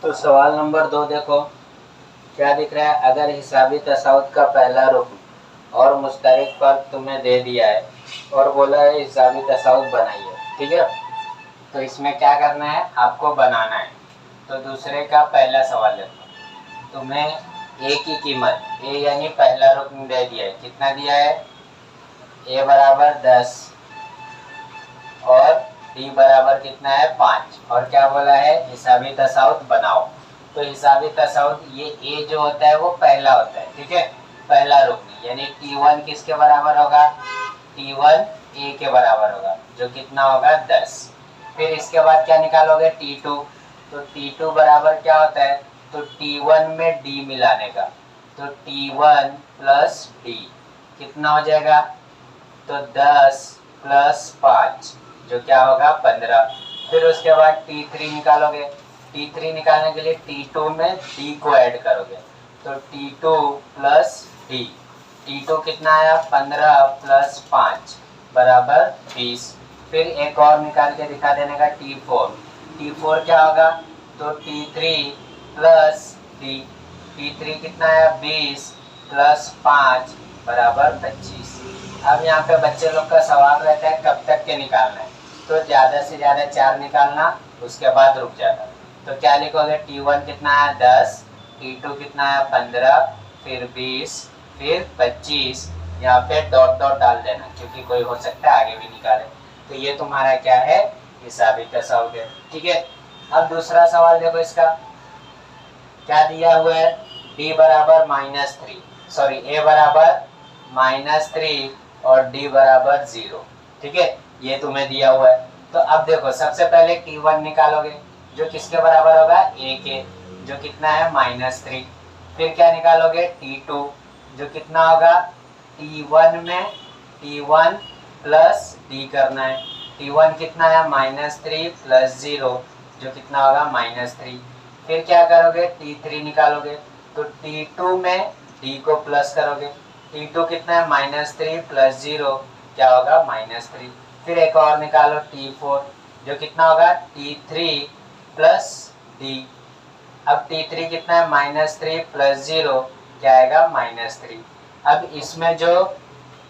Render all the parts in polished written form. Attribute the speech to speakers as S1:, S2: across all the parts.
S1: तो सवाल नंबर 2 देखो क्या दिख रहा है। अगर हिसाबी तसाउत का पहला रुकन और मुश्तरक फर्क तुम्हें दे दिया है और बोला है हिसाबी तसाउत बनाइए, ठीक है। तो इसमें क्या करना है, आपको बनाना है। तो दूसरे का पहला सवाल देखो, तुम्हें ए की कीमत, ए यानी पहला रुकन दे दिया है। कितना दिया है, ए बराबर 10 और डी बराबर कितना है 5, और क्या बोला है हिसाबी तसाउत बनाओ। तो हिसाबी तसाउत ये ए जो होता है वो पहला होता है, ठीक है, पहला रुकन, यानी T1 किसके बराबर होगा, T1 ए के बराबर होगा, जो कितना होगा 10। फिर इसके बाद क्या निकालोगे, T2। तो T2 बराबर क्या होता है, तो T1 में D मिलाने का, तो T1 प्लस D कितना हो जाएगा, तो 10 प्लस 5 जो क्या होगा 15। फिर उसके बाद T3 निकालोगे, T3 निकालने के लिए T2 में D को ऐड करोगे, तो T2 प्लस D, T2 कितना आया 15 प्लस 5 बराबर 20। फिर एक और निकाल के दिखा देने का T4, T4 क्या होगा, तो T3 प्लस D, T3 कितना आया 20 प्लस 5 बराबर 25। अब यहाँ पे बच्चे लोग का सवाल रहता है कब तक के निकालना है, तो ज़्यादा से ज़्यादा 4 निकालना, उसके बाद रुक जाना। तो क्या लिखोगे, T1 कितना है 10, T2 कितना है 15, फिर 20, फिर 25, यहाँ पे डॉट डॉट डाल देना क्योंकि कोई हो सकता है आगे भी निकाले। तो ये तुम्हारा क्या है, हिसाबी तसाउत है, ठीक है। अब दूसरा सवाल देखो, इसका क्या दिया हुआ है, D बराबर -3, सॉरी A बराबर -3 और D बराबर 0, ठीक है, ये तुम्हें दिया हुआ है। तो अब देखो सबसे पहले T1 निकालोगे जो किसके बराबर होगा, A के, जो कितना है -3। फिर क्या निकालोगे, T2 जो कितना होगा, T1 में T1 प्लस D करना है, T1 कितना है -3 प्लस 0 जो कितना होगा -3। फिर क्या करोगे, T3 निकालोगे, तो T2 में D को प्लस करोगे, T2 कितना है -3 प्लस 0 क्या होगा -3। फिर एक और निकालो T4 जो कितना होगा T3 प्लस D, अब T3 कितना है -3 प्लस 0 क्या आएगा -3। अब इसमें जो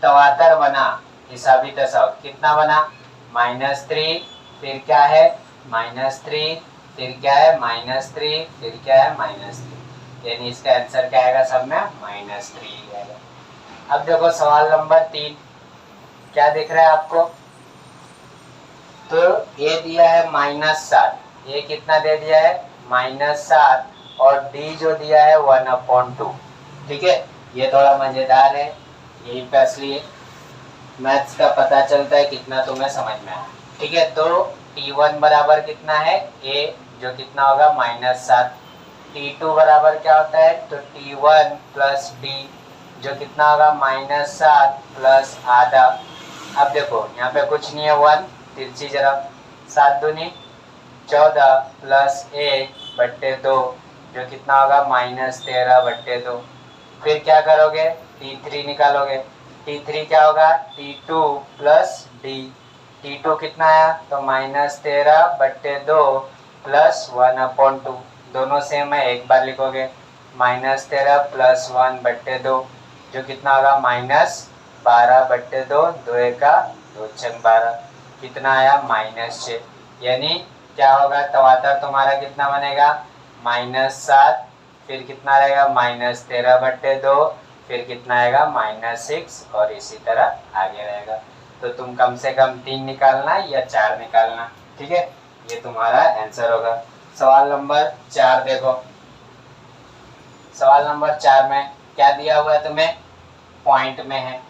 S1: तवातर बना हिसाबी तसाउत कितना बना, -3, फिर क्या है -3, फिर क्या है -3, फिर क्या है -3, यानी इसका आंसर क्या आएगा, सब में -3 आएगा। अब देखो सवाल नंबर 3 क्या दिख रहा है आपको, तो ए दिया है -7, ए कितना दे दिया है -7 और डी जो दिया है 1/2, ठीक है। ये थोड़ा मजेदार है, यही पे असली मैथ्स का पता चलता है कितना तुम्हें समझ में आया, ठीक है। तो T1 बराबर कितना है A जो कितना होगा -7, T2 बराबर क्या होता है, तो T1 प्लस D जो कितना होगा -7 प्लस आधा। अब देखो यहाँ पे कुछ नहीं है, 1 तिरछी जरा, 7 दूनी 14 प्लस 1/2 जो कितना होगा -13/2। फिर क्या करोगे, T3 निकालोगे, T3 क्या होगा, T2 प्लस D, T2 कितना आया, तो -13/2 प्लस 1/2, दोनों सेम है, एक बार लिखोगे, -13 प्लस 1/2 जो कितना होगा -12/2, 2 का 2 छंग 12, कितना आया -6। यानी क्या होगा, तवातर तुम्हारा कितना बनेगा -7, फिर कितना रहेगा -13/2, फिर कितना आएगा -6 और इसी तरह आगे रहेगा। तो तुम कम से कम 3 निकालना या 4 निकालना, ठीक है, ये तुम्हारा आंसर होगा। सवाल नंबर 4 देखो, सवाल नंबर 4 में क्या दिया हुआ है तुम्हें, पॉइंट में है,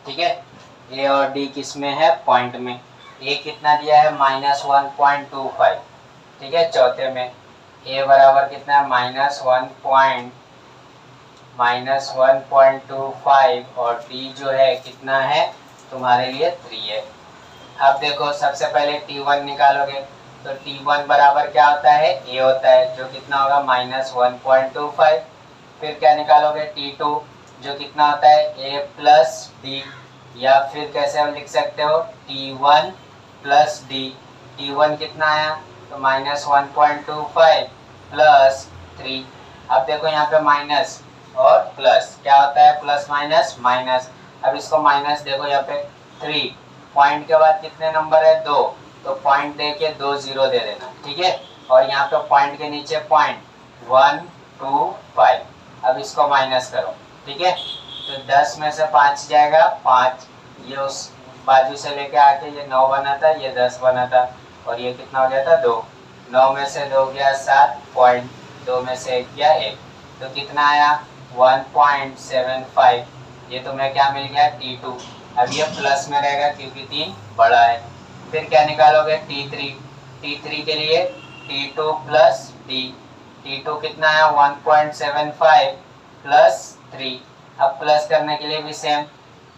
S1: ठीक है, ए और डी किस में है, पॉइंट में। ए कितना दिया है -1.25, ठीक है, चौथे में ए बराबर कितना है -1.25 और डी जो है कितना है तुम्हारे लिए 3 है। अब देखो सबसे पहले T1 निकालोगे, तो T1 बराबर क्या होता है, A होता है जो कितना होगा -1.25। फिर क्या निकालोगे, T2 जो कितना होता है A प्लस D, या फिर कैसे हम लिख सकते हो T1 प्लस D, T1 कितना आया, तो -1.25 प्लस 3। अब देखो यहाँ पे माइनस और प्लस, क्या होता है प्लस माइनस माइनस। अब इसको माइनस देखो यहाँ पे 3, पॉइंट के बाद कितने नंबर है 2, तो पॉइंट दे के 2 0 दे देना, ठीक है। और यहाँ पे पॉइंट के नीचे पॉइंट 1 2 5। अब इसको माइनस करो, ठीक है। तो 10 में से 5 जाएगा 5, ये उस बाजू से लेके आके ये 9 बना था, ये 10 बना था, और ये कितना हो गया था 2। 9 में से 2 गया 7, पॉइंट 2 में से 1 गया 1, तो कितना आया 1.75। ये तुम्हें क्या मिल गया T2। अब ये प्लस में रहेगा क्योंकि 3 बड़ा है। फिर क्या निकालोगे T3। T3 के लिए T2 प्लस D। T2 कितना है 1.75 प्लस 3। अब प्लस करने के लिए भी सेम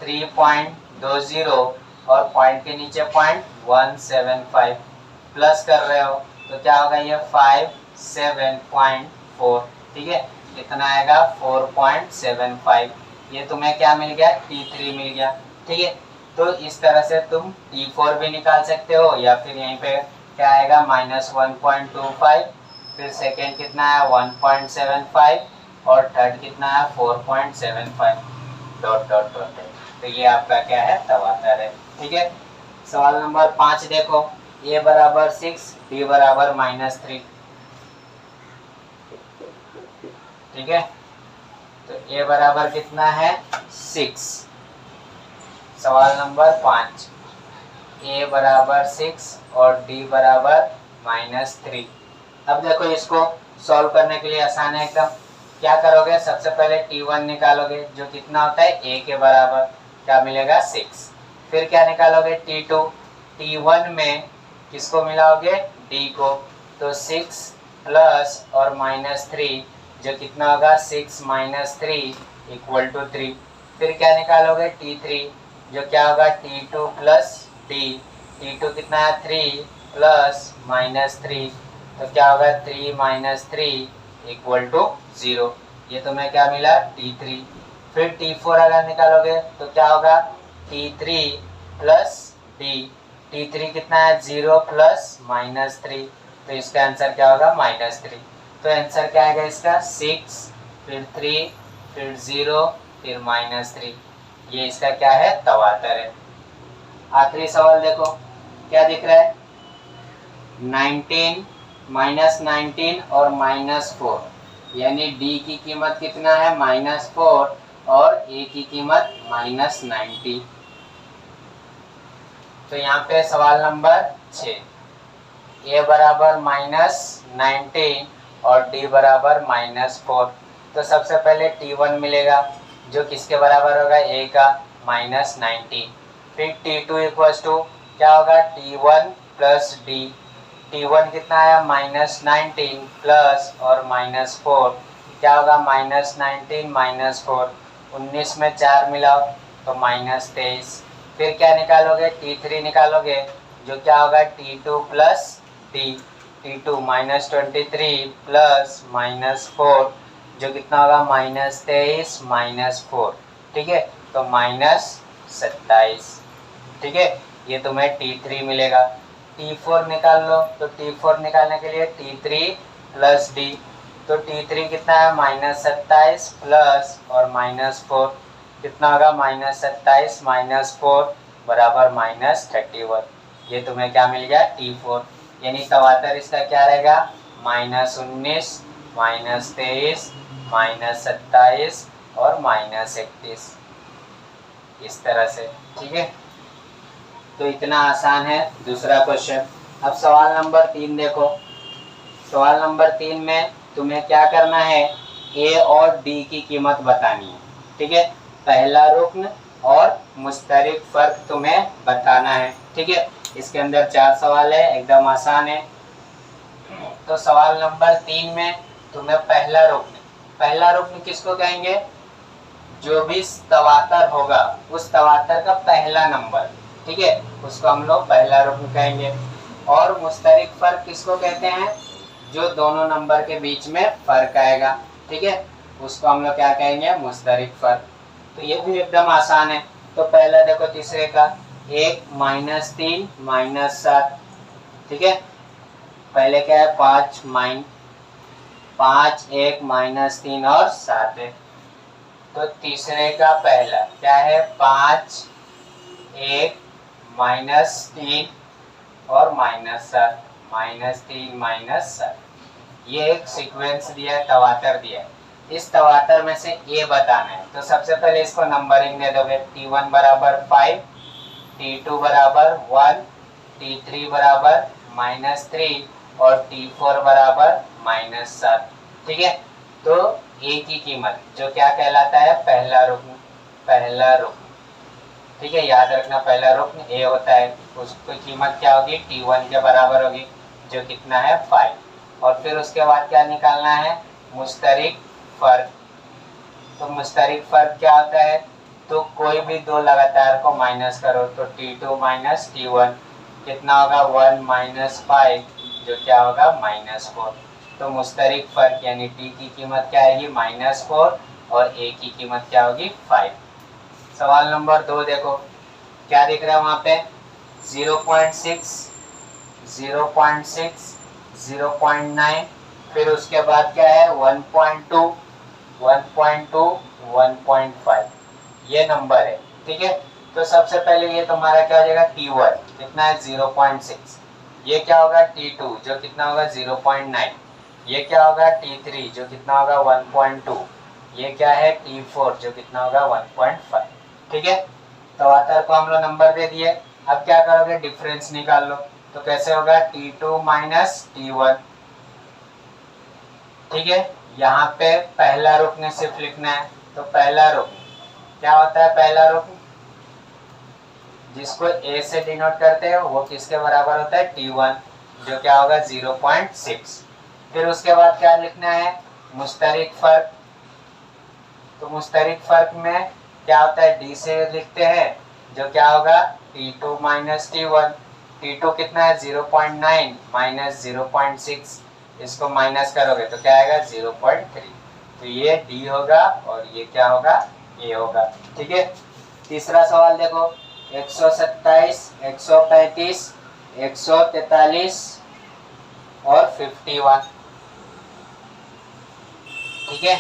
S1: 3.20 और पॉइंट के नीचे पॉइंट 175 प्लस कर रहे हो, तो क्या होगा ये 57.4, ठीक है। कितना आएगा 4.75। ये तुम्हें क्या मिल गया T3 मिल गया, ठीक है। तो इस तरह से तुम T4 भी निकाल सकते हो, या फिर यहीं पे क्या आएगा -1.25, फिर सेकेंड कितना है 1.75 और थर्ड कितना है 4.75 डॉट डॉट डॉट। तो ये आपका क्या है तवातर है, ठीक है। सवाल नंबर 5 देखो, a बराबर 6 b बराबर -3, ठीक है। तो a बराबर कितना है 6। सवाल नंबर 5, a बराबर 6 और d बराबर -3। अब देखो इसको सॉल्व करने के लिए आसान है एकदम। क्या करोगे, सबसे पहले T1 निकालोगे जो कितना होता है a के बराबर, क्या मिलेगा 6। फिर क्या निकालोगे T2। T1 में किसको मिलाओगे D को, तो 6 प्लस और -3 जो कितना होगा 6 - 3 = 3। फिर क्या निकालोगे T3 जो क्या होगा T2 प्लस D। T2 कितना है 3 प्लस -3, तो क्या होगा 3 - 3 = 0। ये तुम्हें क्या मिला T3। फिर T4 अगर निकालोगे तो क्या होगा T3 प्लस D। T3 कितना है 0 प्लस -3, तो इसका आंसर क्या होगा -3। तो आंसर क्या आएगा इसका 6, फिर 3, फिर 0, फिर -3। ये इसका क्या है तवातर है। आखिरी सवाल देखो क्या दिख रहा है 19 -19 और -4, यानी D की कीमत कितना है -4 और A की कीमत -90। तो यहाँ पे सवाल नंबर 6, A बराबर -19 और D बराबर -4। तो सबसे पहले T1 मिलेगा जो किसके बराबर होगा A का -19। फिर T2 इक्वल्स टू क्या होगा T1 प्लस D। T1 कितना आया -19 प्लस और -4, क्या होगा -19 -4, 19 में 4 मिलाओ तो -23। फिर क्या निकालोगे T3 निकालोगे जो क्या होगा T2 plus D। T2 -23 plus -4 जो कितना होगा -23 -4, ठीक है, तो -27, ठीक है। ये तुम्हें T3 मिलेगा। T4 निकाल लो, तो T4 निकालने के लिए T3 प्लस D। तो T3 कितना है -27 प्लस और -4, कितना होगा -27 -4 बराबर -31। ये तुम्हें क्या मिल गया T4। यानी तवातर इसका क्या रहेगा -19 -23 -27 और -31, इस तरह से, ठीक है। तो इतना आसान है दूसरा क्वेश्चन। अब सवाल नंबर 3 देखो। सवाल नंबर 3 में तुम्हें क्या करना है A और D की कीमत बतानी है, ठीक है। पहला रुक्न और मुश्तरिक फर्क तुम्हें बताना है, ठीक है। इसके अंदर 4 सवाल है, एकदम आसान है। तो सवाल नंबर 3 में तुम्हें पहला रुक्न किसको कहेंगे, जो भी तवातर होगा उस तवातर का पहला नंबर, ठीक है, उसको हम लोग पहला रुक्न कहेंगे। और मुश्तरिक फर्क किसको कहते हैं, जो दोनों नंबर के बीच में फर्क आएगा, ठीक है, उसको हम लोग क्या कहेंगे मुश्तरिक फर्क। तो ये भी एकदम आसान है। तो पहला देखो तीसरे का 1 -3 -7, ठीक है। पहले क्या है 5 - 5, 1, -3 और 7 है। तो तीसरे का पहला क्या है, 5, 1, -3 और -7, -3 -7। ये एक सीक्वेंस दिया है, तवातर दिया है। इस तवातर में से ए बताना है। तो सबसे पहले इसको नंबरिंग दे दोगे, T1 बराबर 5, T2 बराबर 1, T3 बराबर -3 और T4 बराबर -7। ठीक है, तो ए की कीमत जो क्या कहलाता है, पहला रुकन, पहला रुकन। ठीक है, याद रखना पहला रुकन ए होता है, उसकी कीमत क्या होगी, T1 के बराबर होगी, जो कितना है 5। और फिर उसके बाद क्या निकालना है, मुश्तरिक फर्क। तो मुश्तरिक फर्क क्या होता है, तो कोई भी दो लगातार को माइनस करो, तो T2 माइनस T1 कितना होगा, 1 -5, जो क्या होगा -4। तो मुश्तरिक फर्क यानी टी की कीमत क्या आएगी, -4 और ए की कीमत क्या होगी, 5। सवाल नंबर 2 देखो, क्या दिख रहा है वहां पे, 0.6, 0.6, 0.9, फिर उसके बाद क्या है 1.2, 1.2, 1.5, ये नंबर है। ठीक है, तो सबसे पहले ये तुम्हारा क्या हो जाएगा, T1 कितना है 0.6, ये क्या होगा T2 जो कितना होगा 0.9, ये क्या होगा T3 जो कितना होगा 1.2, ये क्या है T4 जो कितना होगा 1.5। ठीक है, तवातर को हम लोग नंबर दे दिए। अब क्या करोगे, डिफरेंस निकाल लो। तो कैसे होगा, T2 माइनस T1। ठीक है, यहाँ पे पहला रुकन सिर्फ लिखना है। तो पहला रुकन क्या होता है, पहला रुकन जिसको ए से डिनोट करते हैं वो किसके बराबर होता है, T1 जो क्या होगा 0.6। फिर उसके बाद क्या लिखना है, मुश्तरिक फर्क। तो मुश्तरिक फर्क में क्या होता है, डी से लिखते हैं, जो क्या होगा T2 माइनस T1। T2 कितना है 0.9 माइनस 0.6, इसको माइनस करोगे तो क्या आएगा 0.3। तो ये डी होगा और ये क्या होगा, ए होगा। ठीक है, तीसरा सवाल देखो, 127, 135, 143 और 51। ठीक है,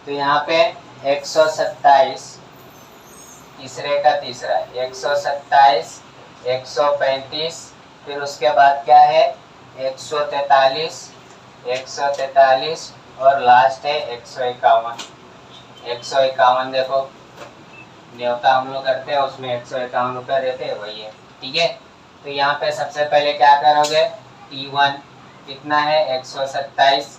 S1: तो यहाँ पे 127 तीसरे का तीसरा, 127, 135, फिर उसके बाद क्या है 143, 143 और लास्ट है 151। 151 देखो, न्योता हम लोग करते हैं उसमें 151 रुपये देते हैं, वही है। ठीक है, तो यहाँ पे सबसे पहले क्या करोगे, T1 कितना है 127,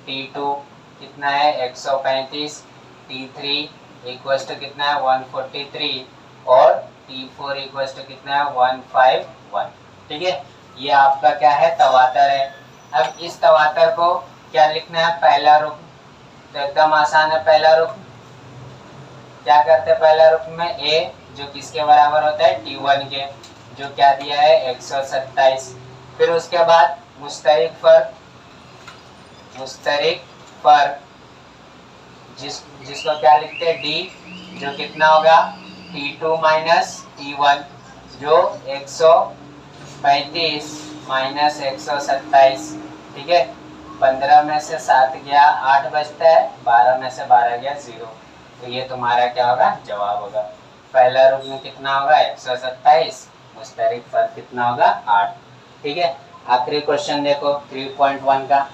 S1: T2 कितना है 135, T3 इक्वल्स टू कितना है 143 और T4 इक्वल्स टू कितना है 151। ठीक है, ये आपका क्या है, तवातर है। अब इस तवातर को क्या लिखना है, पहला रुकन। तो एकदम आसान है, पहला रुकन क्या करते हैं, पहला रुकन में ए जो किसके बराबर होता है, T1 के, जो क्या दिया है 127। फिर उसके बाद मुश्तरिक फर्क, मुश्तरिक फर्क जिसको क्या लिखते हैं डी, जो कितना होगा T2 माइनस T1 जो 135 माइनस 127। ठीक है, 15 में से 7 गया 8 बचता है, 12 में से 12 गया 0। तो ये तुम्हारा क्या होगा, जवाब होगा। पहला रुकन कितना होगा 127, मुश्तरिक फर्क कितना होगा 8। ठीक है, आखिरी क्वेश्चन देखो 3.1 का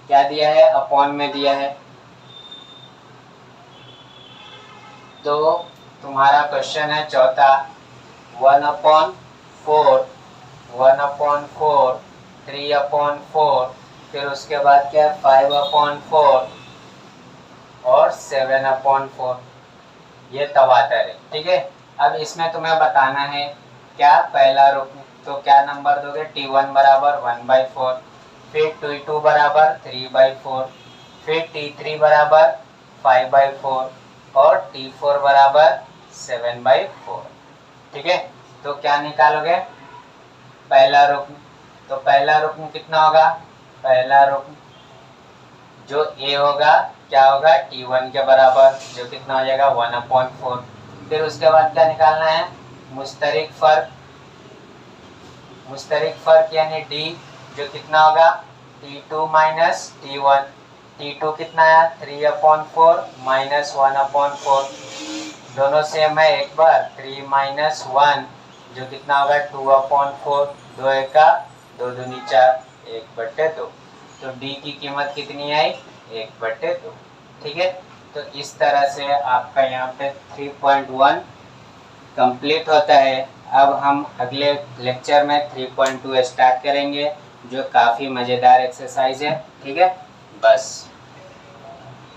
S1: क्या दिया है, अपॉन में दिया है। तो तुम्हारा क्वेश्चन है चौथा, 1/4, 1/4, 3/4, फिर उसके बाद क्या है 5/4 और 7/4, ये तवातर है। ठीक है, अब इसमें तुम्हें बताना है क्या, पहला रुकन। तो क्या नंबर दोगे, T1 बराबर 1/4, फिर T2 बराबर 3/4, फिर T3 बराबर 5/4 और T4 बराबर 7/4। ठीक है, तो क्या निकालोगे, पहला रुकन। तो पहला रुकन कितना होगा, पहला रुकन जो ए होगा क्या होगा T1 के बराबर, जो कितना हो जाएगा 1/4। फिर उसके बाद क्या निकालना है, मुश्तरिक फर्क। मुश्तरक फ़र्क यानी डी जो कितना होगा T2 माइनस T1, T2 कितना आया 3/4 माइनस 1/4, दोनों सेम है एक बार 3 माइनस 1 जो कितना होगा 2/4, 2 एका 2 दूनी 4, 1/2। तो डी की कीमत कितनी आई 1/2। ठीक है, तो इस तरह से आपका यहाँ पे 3.1 कंप्लीट होता है। अब हम अगले लेक्चर में 3.2 स्टार्ट करेंगे जो काफ़ी मज़ेदार एक्सरसाइज है। ठीक है, बस।